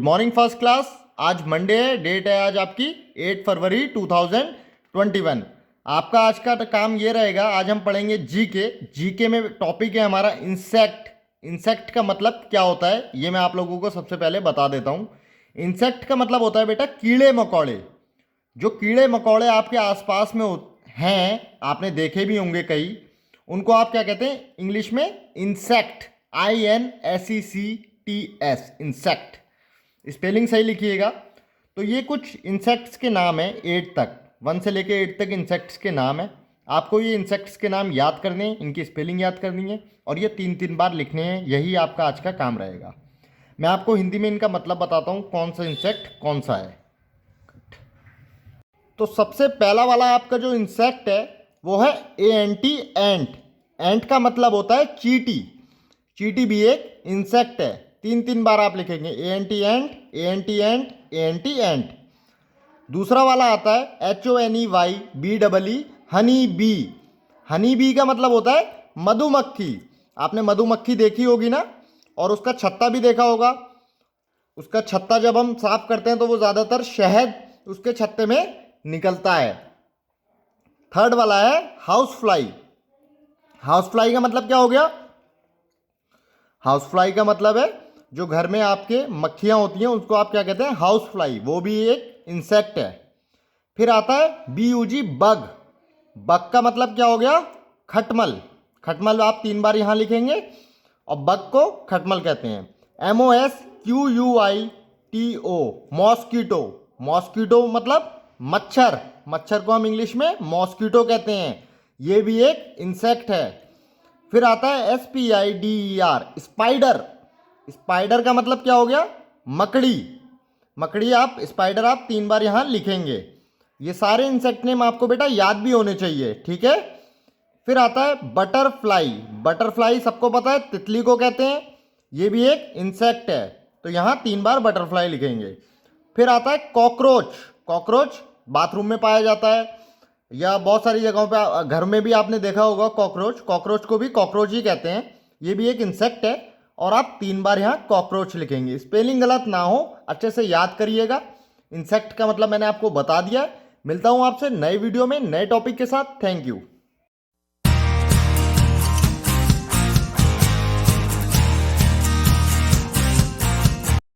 Good morning first class. आज Monday है, date है आज आपकी 8 फरवरी 2021। आपका आज का काम ये रहेगा, आज हम पढ़ेंगे जीके। जीके में टॉपिक है हमारा इंसेक्ट। इंसेक्ट का मतलब क्या होता है ये मैं आप लोगों को सबसे पहले बता देता हूँ। इंसेक्ट का मतलब होता है बेटा कीड़े मकोड़े। जो कीड़े मकोड़े आपके आसपास में हैं, आपने देखे भी होंगे कई, उनको आप क्या कहते हैं इंग्लिश में? इंसेक्ट। INSECTS, insect. स्पेलिंग सही लिखिएगा। तो ये कुछ इंसेक्ट्स के नाम है 8 तक, 1 से लेके 8 तक इंसेक्ट्स के नाम है। आपको ये इंसेक्ट्स के नाम याद करने हैं, इनकी स्पेलिंग याद करनी है और ये 3-3 बार लिखने हैं। यही आपका आज का काम रहेगा। मैं आपको हिंदी में इनका मतलब बताता हूँ, कौन सा इंसेक्ट कौन सा है। तो सबसे पहला वाला आपका जो इंसेक्ट है वो है एंटी एंट। एंट का मतलब होता है चींटी। चींटी भी एक इंसेक्ट है। 3-3 बार आप लिखेंगे एंटी एंट, एंटी एंट, एंटी एंट। दूसरा वाला आता है HONEYBEE, honey bee. Honey bee का मतलब होता है मधुमक्खी। आपने मधुमक्खी देखी होगी ना, और उसका छत्ता भी देखा होगा। उसका छत्ता जब हम साफ करते हैं तो वो ज़्यादातर शहद उसके छत्ते में निकलता है। थर्ड वाला है हाउस फ्लाई। हाउस फ्लाई का मतलब क्या हो गया? हाउस फ्लाई का मतलब है जो घर में आपके मक्खियां होती हैं उसको आप क्या कहते हैं? House fly. वो भी एक इंसेक्ट है। फिर आता है BUG, बग। बग का मतलब क्या हो गया? खटमल। खटमल आप 3 बार यहां लिखेंगे और बग को खटमल कहते हैं। MOSQUITO, mosquito. मॉस्किटो मतलब मच्छर। मच्छर को हम इंग्लिश में मॉस्किटो कहते हैं। ये भी एक इंसेक्ट है। फिर आता है SPIDER, स्पाइडर। स्पाइडर का मतलब क्या हो गया? मकड़ी। मकड़ी आप स्पाइडर आप 3 बार यहां लिखेंगे। ये सारे इंसेक्ट नेम आपको बेटा याद भी होने चाहिए, ठीक है। फिर आता है बटरफ्लाई। बटरफ्लाई सबको पता है, तितली को कहते हैं। ये भी एक इंसेक्ट है, तो यहां 3 बार बटरफ्लाई लिखेंगे। फिर आता है कॉकरोच। कॉकरोच बाथरूम में पाया जाता है या बहुत सारी जगहों पे, घर में भी आपने देखा होगा कॉकरोच। कॉकरोच को भी कॉकरोच ही कहते हैं। ये भी एक इंसेक्ट है और आप 3 बार यहाँ कॉकरोच लिखेंगे। स्पेलिंग गलत ना हो, अच्छे से याद करिएगा। इंसेक्ट का मतलब मैंने आपको बता दिया। मिलता हूँ आपसे नए वीडियो में नए टॉपिक के साथ। Thank you.